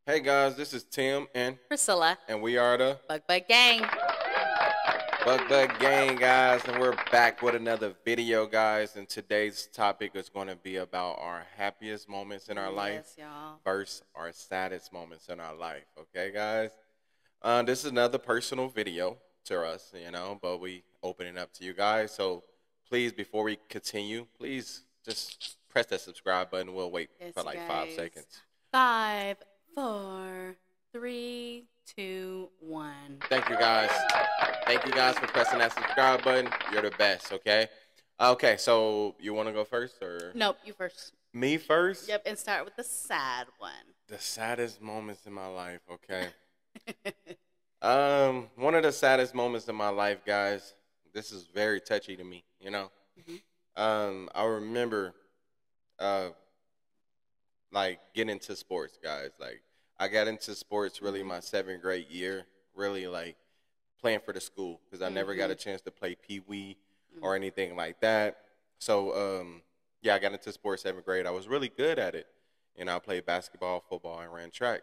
Hey guys, this is Tim Priscilla, and we are the Bug Bug Gang. Bug Gang guys, and we're back with another video, guys. And today's topic is going to be about our happiest moments in our life Yes, y'all. versus our saddest moments in our life. Okay, guys. This is another personal video to us, but we open it up to you guys. So please, before we continue, please just press that subscribe button. We'll wait Yes, for like guys. 5 seconds. 5, 4, 3, 2, 1. Thank you guys. Thank you guys for pressing that subscribe button. You're the best, okay? Okay, so you want to go first or? Nope, you first. Me first? Yep, and start with the sad one. The saddest moments in my life, okay? One of the saddest moments in my life, guys, this is very touchy to me, I remember, like, getting into sports, guys. Like, I got into sports really my 7th grade year, really, like, playing for the school because I never got a chance to play pee-wee or anything like that. So, yeah, I got into sports 7th grade. I was really good at it. I played basketball, football, and ran track.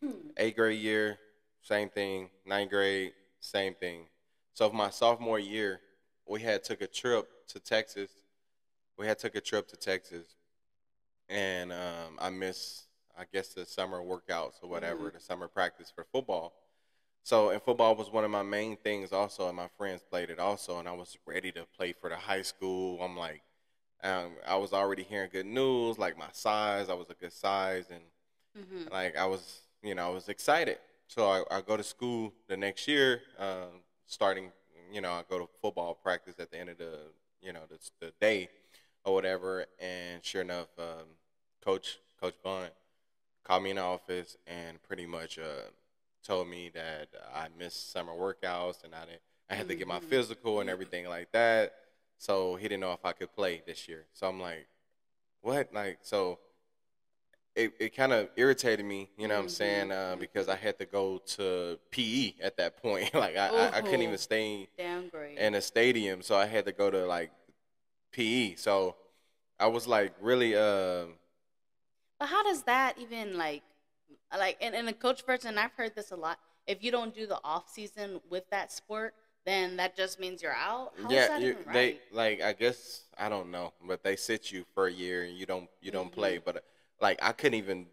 8th grade year, same thing. 9th grade, same thing. So for my sophomore year, we had took a trip to Texas. And I missed, I guess, the summer workouts or whatever, the summer practice for football. So, and football was one of my main things also, and my friends played it also, and I was ready to play for the high school. I'm like, I was already hearing good news, like my size, I was a good size, and like I was, I was excited. So I go to school the next year, starting, I go to football practice at the end of the day or whatever, and sure enough, Coach Bond called me in the office and pretty much told me that I missed summer workouts and I had to get my physical and everything like that. So he didn't know if I could play this year. So I'm like, what? Like, so it kind of irritated me, you know what I'm saying? Because I had to go to PE at that point. Like I couldn't even stay Downgrade. in a stadium, so I had to go to like PE. So I was like really But how does that even like in a coach person, I've heard this a lot. If you don't do the off season with that sport, then that just means you're out. How is that even right? they like, I guess I don't know, but they sit you for a year and you don't play. But like I couldn't even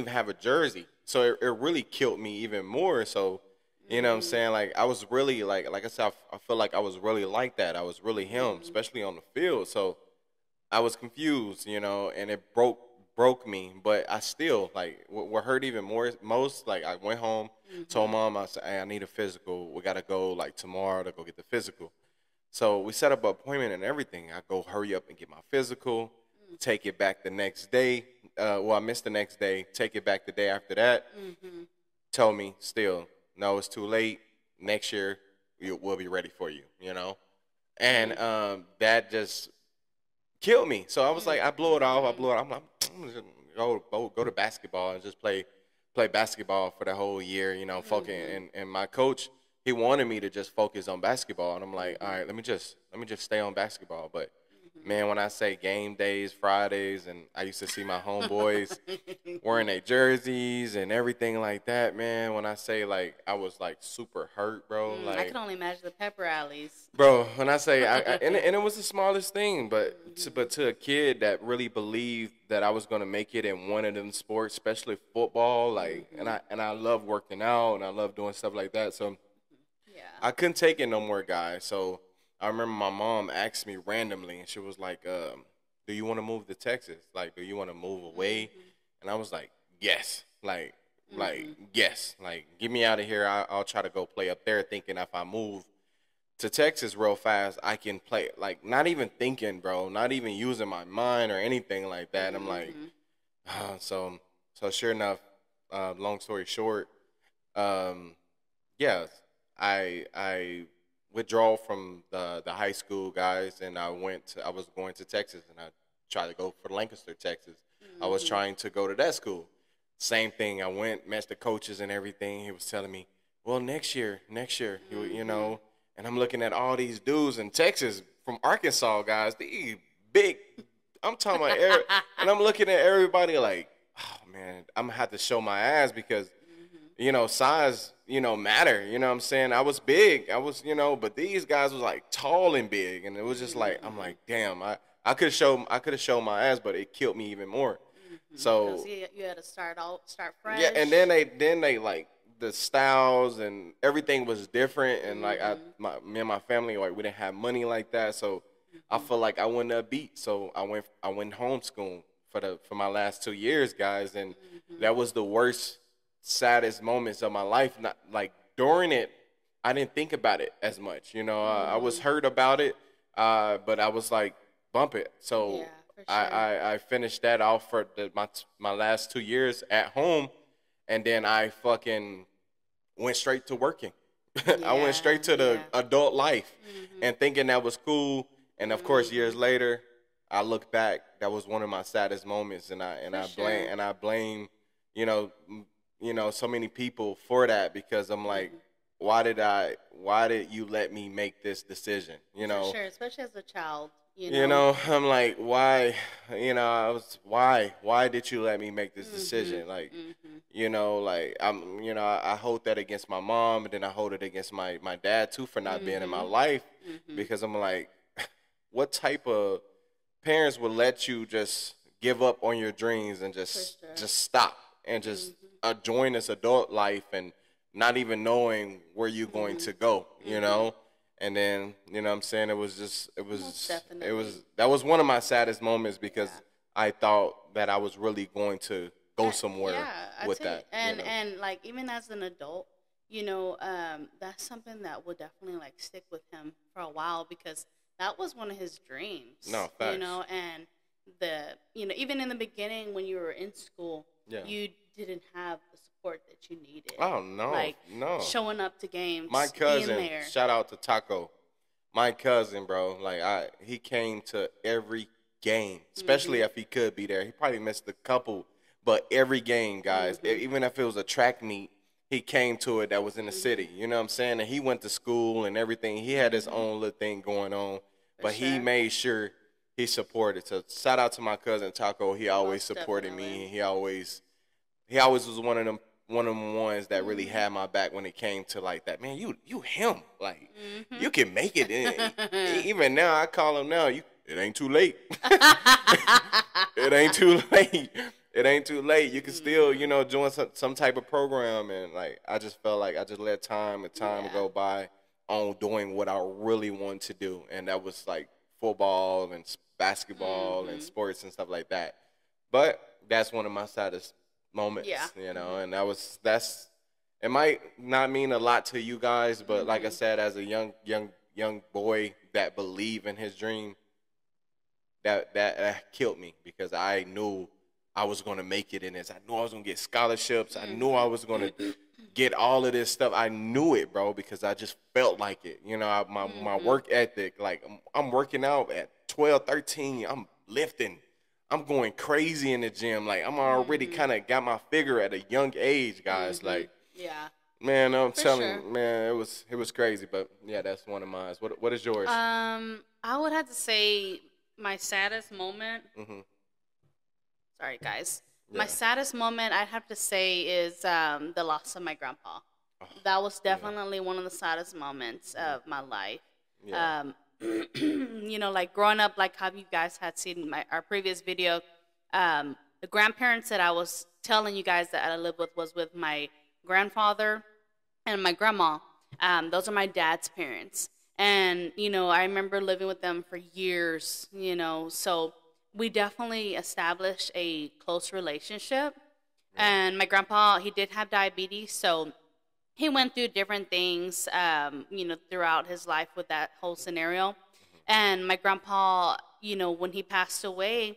have a jersey, so it really killed me even more. So you know what I'm saying? Like I was really like I said, I feel like I was really like that. I was really him, especially on the field. So I was confused, and it broke me. But I still like what hurt even most. Like I went home, told mom, I said, "Hey, I need a physical. We gotta go like tomorrow to go get the physical." So we set up an appointment and everything. I go hurry up and get my physical, take it back the next day. Well, I missed the next day. Take it back the day after that. Told me still, no, it's too late. Next year we'll be ready for you. And that just killed me. So I was like, I blew it off. I'm like, I'm just go to basketball and just play basketball for the whole year. Focus. And my coach, he wanted me to just focus on basketball, and I'm like, all right, let me just stay on basketball. But man, when I say game days, Fridays, and I used to see my homeboys wearing their jerseys and everything like that, man, when I say, like, I was, like, super hurt, bro. Like, I can only imagine the pep rallies. Bro, when I say, and it was the smallest thing, but to a kid that really believed that I was going to make it in one of them sports, especially football, like, and I love working out, and I love doing stuff like that, so Yeah. I couldn't take it no more, guys. So I remember my mom asked me randomly, and she was like, do you want to move to Texas? Like, do you want to move away? And I was like, yes. Like, yes. Like, get me out of here. I'll try to go play up there, thinking if I move to Texas real fast, I can play. Like, not even thinking, bro. Not even using my mind or anything like that. I'm like, so sure enough, long story short, yeah, I withdraw from the high school, guys, and I was going to Texas, and I tried to go for Lancaster, Texas. I was trying to go to that school. Same thing. I went, met the coaches and everything. He was telling me, well, next year, and I'm looking at all these dudes in Texas from Arkansas, guys, these big, I'm talking about, and I'm looking at everybody like, oh, man, I'm gonna have to show my ass because, you know, size, you know, matter. You know what I'm saying? I was big. I was, you know, but these guys was like tall and big, and it was just like, I'm like, damn, I could have shown my ass, but it killed me even more. So you had to start fresh. yeah, and then they like the styles and everything was different, and like me and my family, like we didn't have money like that, so I feel like I wouldn't have beat. So I went homeschool for my last 2 years, guys, and that was the worst, saddest moments of my life. Not like during it, I didn't think about it as much. You know, I was hurt about it, but I was like, bump it. So Yeah, for sure. I finished that off for my last 2 years at home, and then I fucking went straight to working. I went straight to the adult life, and thinking that was cool. And of course, years later, I look back. That was one of my saddest moments, and I blame, you know, so many people for that, because I'm like, why did you let me make this decision? You know, for sure, especially as a child. You know, I'm like, why? You know, why did you let me make this decision? Like, you know, like you know, I hold that against my mom, and then I hold it against my dad too for not being in my life, because I'm like, what type of parents would let you just give up on your dreams and just stop and just join this adult life and not even knowing where you're going to go, you know? And then, you know what I'm saying, that was one of my saddest moments, because I thought that I was really going to go somewhere with that. And you know? and like, even as an adult, you know, that's something that will definitely like stick with him for a while, because that was one of his dreams. No, facts. You know, and even in the beginning when you were in school, you didn't have the support that you needed. Oh, no. Like, no. showing up to games. My cousin, being there. shout out to Taco. My cousin, bro, like he came to every game, especially if he could be there. He probably missed a couple, but every game, guys, even if it was a track meet, he came to it that was in the city. You know what I'm saying? And he went to school and everything. He had his own little thing going on, but he made sure he supported. So shout out to my cousin Taco. He always supported me. He always was one of them ones that really had my back when it came to like that. Man, you him. Like, you can make it. Even now, I call him now. It ain't too late. It ain't too late. It ain't too late. You can still, you know, join some type of program. And like, I just felt like I just let time go by on doing what I really wanted to do. And that was like football and basketball and sports and stuff like that. But that's one of my saddest moments, you know, and it might not mean a lot to you guys, but like I said, as a young boy that believed in his dream, that killed me, because I knew I was going to make it in this. I knew I was going to get scholarships. I knew I was going to get all of this stuff. I knew it, bro, because I just felt like it. You know, my work ethic, like I'm working out at 12, 13. I'm lifting. I'm going crazy in the gym. Like, I'm already kind of got my figure at a young age, guys. Like, man, I'm telling you, man, it was crazy. But yeah, that's one of mine. What is yours? I would have to say my saddest moment. Sorry, guys. My saddest moment, I'd have to say, is the loss of my grandpa. That was definitely one of the saddest moments of my life. You know, like growing up, like how you guys had seen our previous video, the grandparents that I was telling you guys that I lived with was with my grandfather and my grandma. Those are my dad's parents. And, you know, I remember living with them for years, you know, so we definitely established a close relationship. And my grandpa, he did have diabetes, so he went through different things, you know, throughout his life with that whole scenario. And my grandpa, you know, when he passed away,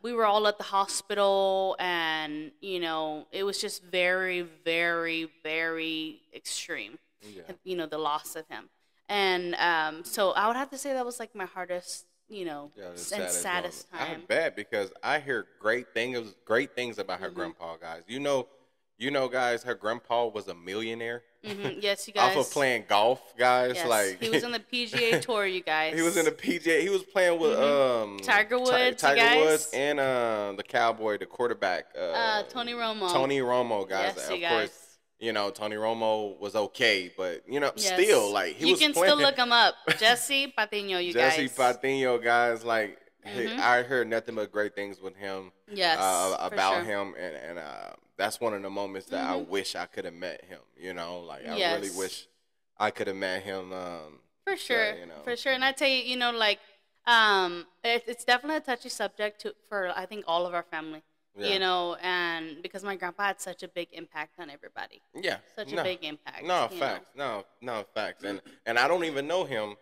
we were all at the hospital, and, you know, it was just very, very, very extreme, you know, the loss of him. And so I would have to say that was like my hardest, you know, and saddest time. I bet, because I hear great things about her grandpa, guys. You know, guys, her grandpa was a millionaire. Yes, you guys. Off of playing golf, guys. Yes. Like he was in the PGA Tour, you guys. He was in the PGA. He was playing with Tiger Woods, Tiger Woods, and the Cowboy, the quarterback. Tony Romo. Tony Romo, guys. Yes, of you course, guys. Tony Romo was okay, but Yes. still, like he was. You can playing. still look him up, Jesse Patiño, you guys. Jesse Patiño, guys. Like I heard nothing but great things with him. Yes, about him, and that's one of the moments that I wish I could have met him. Like I really wish I could have met him. For sure, for sure. And I tell you, like it's definitely a touchy subject for I think all of our family. Yeah. And because my grandpa had such a big impact on everybody. Yeah. Such a big impact. No, facts. No, facts. And I don't even know him.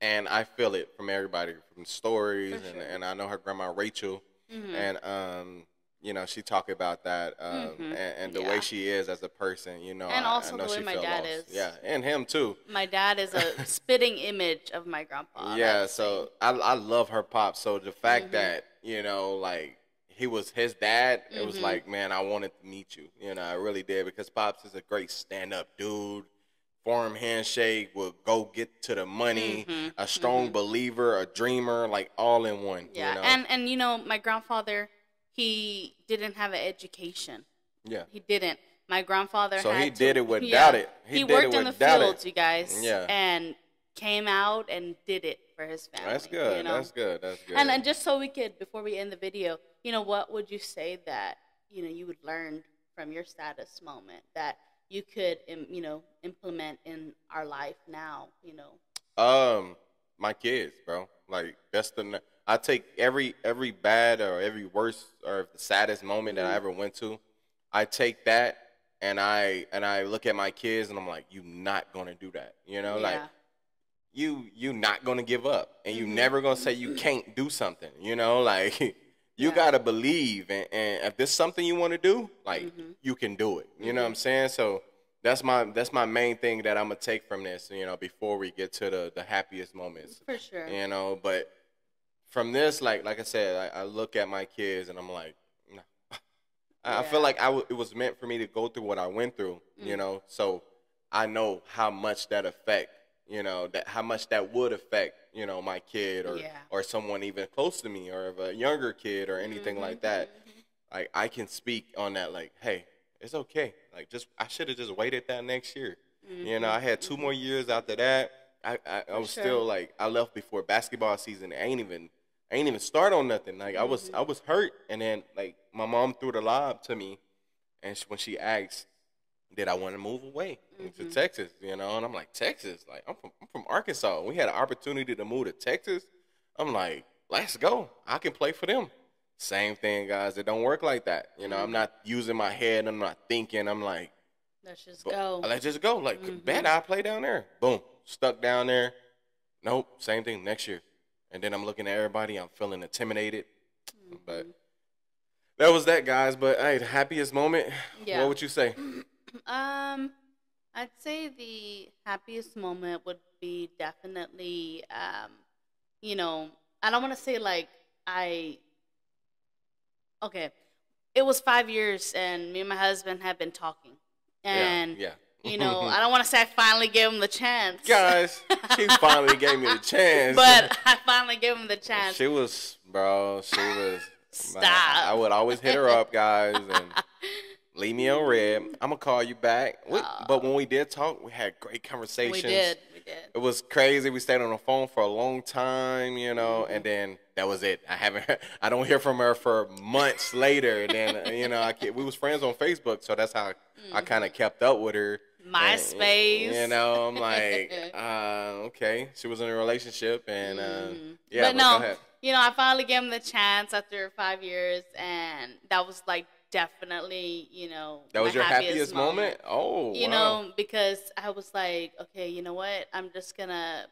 And I feel it from everybody, from stories. And I know her grandma, Rachel. And, she talked about that and the way she is as a person, And also I know the way my dad is. Yeah, and him too. My dad is a spitting image of my grandpa. Yeah, so I love her pop. So the fact that, like, he was his dad, it was like, man, I wanted to meet you. I really did, because Pops is a great stand-up dude. Firm handshake, will go get to the money, a strong believer, a dreamer, like all in one. Yeah, and my grandfather, he didn't have an education. Yeah. He didn't. My grandfather did it without it. He worked in the fields, you guys. Yeah. And came out and did it for his family. That's good. That's good. And just so we could, before we end the video, what would you say that, you would learn from your Saddest moment that you could, implement in our life now, My kids, bro. Like, I take every bad or every worst or the saddest moment that I ever went to, I take that and I look at my kids and I'm like, you not gonna do that, like you not gonna give up, and you never gonna say you can't do something, like you gotta believe, and if there's something you want to do, like you can do it. You know what I'm saying? So that's my main thing that I'm gonna take from this, before we get to the happiest moments. For sure. But from this, like I said, I look at my kids and I'm like, no. I feel like it was meant for me to go through what I went through, so I know how much that how much that would affect, my kid or someone even close to me, or a younger kid or anything like that. Like, I can speak on that, like, hey, it's okay. Like, I should have just waited that next year. I had 2 more years after that. I was still, like, I left before basketball season. I ain't even start on nothing. Like, I was hurt, and then, like, my mom threw the lob to me, and when she asked, did I want to move away to Texas, and I'm like, Texas? Like, I'm from Arkansas. We had an opportunity to move to Texas. I'm like, let's go. I can play for them. Same thing, guys. It don't work like that. I'm not using my head. I'm not thinking. I'm like, let's just go. Let's just go. Like, bet I'll play down there. Boom. Stuck down there. Nope. Same thing next year. And then I'm looking at everybody. I'm feeling intimidated. But that was that, guys. But, hey, the happiest moment, what would you say? I'd say the happiest moment would be definitely, I don't want to say like it was 5 years and me and my husband have been talking, and I don't want to say I finally gave him the chance. Guys, she finally gave me the chance. But I finally gave him the chance. She was. Stop. I would always hit her up, guys, and leave me on red. I'm going to call you back. But when we did talk, we had great conversations. We did. It was crazy. We stayed on the phone for a long time, and then that was it. I don't hear from her for months later. And then, we was friends on Facebook, so that's how I kind of kept up with her. MySpace. And, I'm like, okay. She was in a relationship, and but go ahead. I finally gave him the chance after 5 years, and that was like definitely, that was your happiest moment? Oh, wow. Because I was like, okay, you know what? I'm just gonna,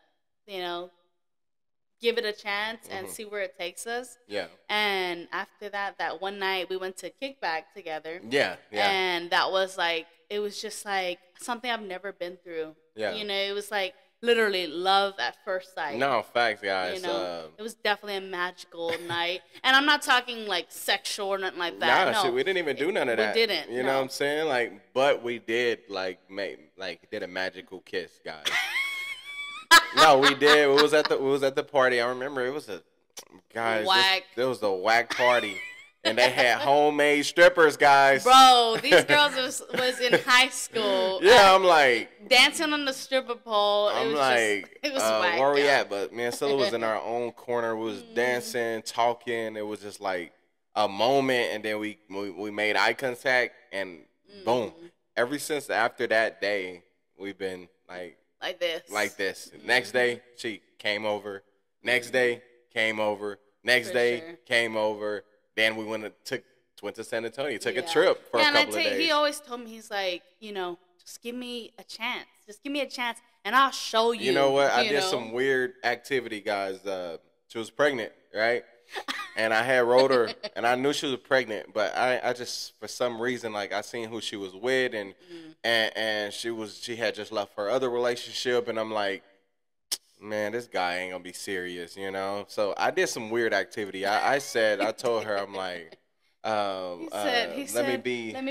give it a chance and see where it takes us. Yeah. And after that one night we went to Kickback together. Yeah. And that was like, it was just like something I've never been through. Yeah. It was like literally love at first sight. No, facts, guys. You know, it was definitely a magical night. And I'm not talking like sexual or nothing like that. No, shit, we didn't even do none of that. We didn't. You know what I'm saying? Like, but we did did a magical kiss, guys. No, we did. It was at the party. I remember it was a It was a whack party. And they had homemade strippers, guys. Bro, these girls was in high school. Yeah, I'm like dancing on the stripper pole. It was whack. Where we at? But me and Scylla was in our own corner. We was dancing, talking. It was just like a moment, and then we made eye contact, and boom. Ever since after that day, we've been like this. Next day, she came over. Next day, came over. Next day, came over. Then we went to San Antonio, took a trip for a couple of days. He always told me, he's like, just give me a chance. Just give me a chance, and I'll show you. You know what? I did some weird activity, guys. She was pregnant, right? And I had wrote her, and I knew she was pregnant, but I just, for some reason, like, I seen who she was with, and she had just left her other relationship, and I'm like, man, this guy ain't gonna be serious, you know? So I did some weird activity. I told her, I'm like, let me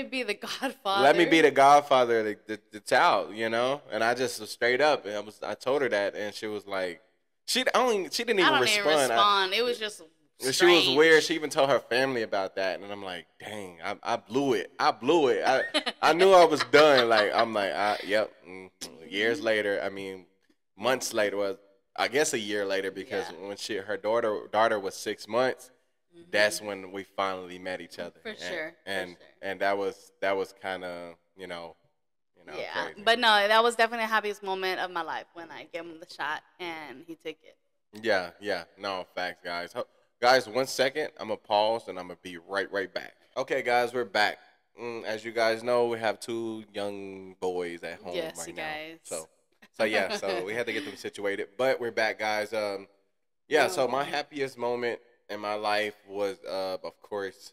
be the godfather. Let me be the godfather of the child, you know? And I just straight up, and I told her that, and she was like, she didn't even respond. It was just strange. She was weird. She even told her family about that, and I'm like, dang, I blew it. I knew I was done. Like, I'm like, yep. Years later, months later, was I guess a year later, because when her daughter was 6 months, that's when we finally met each other. For sure. And that was kind of crazy. But no, that was definitely the happiest moment of my life when I gave him the shot and he took it. Yeah. No, facts, guys. Guys, 1 second. I'm gonna pause and I'm gonna be right back. Okay, guys, we're back. As you guys know, we have 2 young boys at home right now. Guys. So we had to get them situated. But we're back, guys. So my happiest moment in my life was, of course,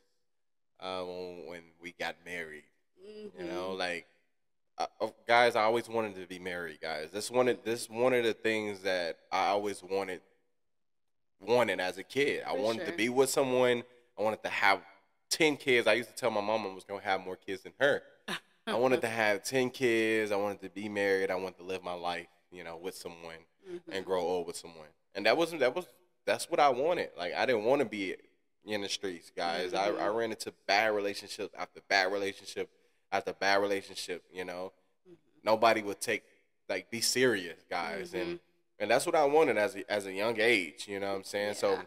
when we got married. You know, like, guys, I always wanted to be married, guys. This one of the things that I always wanted as a kid. I wanted to be with someone. I wanted to have 10 kids. I used to tell my mom I was going to have more kids than her. I wanted to have 10 kids. I wanted to be married. I wanted to live my life, with someone and grow old with someone. And that's what I wanted. Like, I didn't want to be in the streets, guys. I ran into bad relationships after bad relationship after bad relationship, Nobody would be serious, guys. And that's what I wanted as a young age, you know what I'm saying? Yeah. So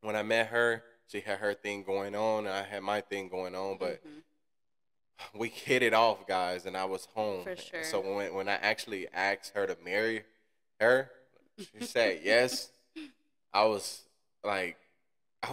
when I met her, she had her thing going on, and I had my thing going on, but we hit it off, guys, and I was home. For sure. So when I actually asked her to marry her, she said yes. I was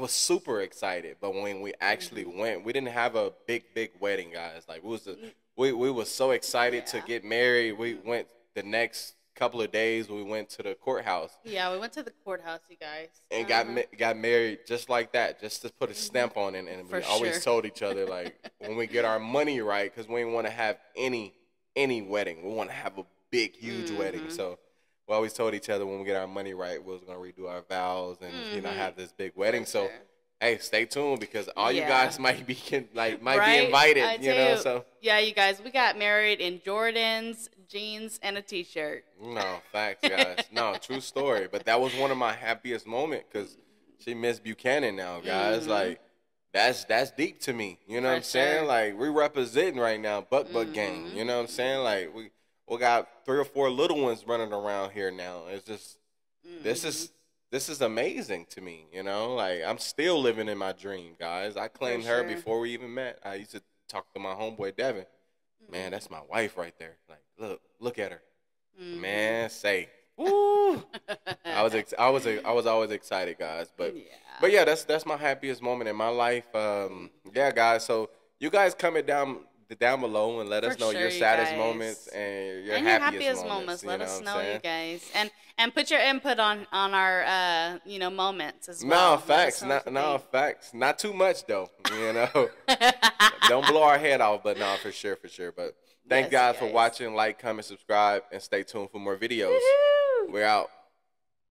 super excited, but when we actually went, we didn't have a big wedding, guys. Like, we were so excited to get married. We went the next couple of days. We went to the courthouse. Yeah, we went to the courthouse, you guys, and got married just like that, just to put a stamp on it. And we always told each other, like, when we get our money right, because we didn't want to have any wedding. We want to have a big, huge wedding. So we always told each other, when we get our money right, we was gonna redo our vows and have this big wedding. So hey, stay tuned, because all you guys might be invited. So yeah, you guys, we got married in Jordans, jeans, and a t-shirt. No, facts, guys. No, true story. But that was one of my happiest moments, because she Miss Buchanan now, guys. Like, that's deep to me. You know what I'm saying? Like, we representing right now, Buck gang. You know what I'm saying? Like, we got 3 or 4 little ones running around here now. It's just this is amazing to me, Like, I'm still living in my dream, guys. I claimed her before we even met. I used to talk to my homeboy Devin. Man, that's my wife right there. Like, look at her. Man, say, woo. I was always excited, guys. But yeah, that's my happiest moment in my life. Yeah, guys. So you guys comment down below and let us know your saddest moments and your happiest moments. Let us know, you guys, and put your input on our moments as well. No facts, facts. Not too much though. Don't blow our head off, but no, for sure. But thank guys for watching. Like, comment, subscribe, and stay tuned for more videos. Woo-hoo! we're out.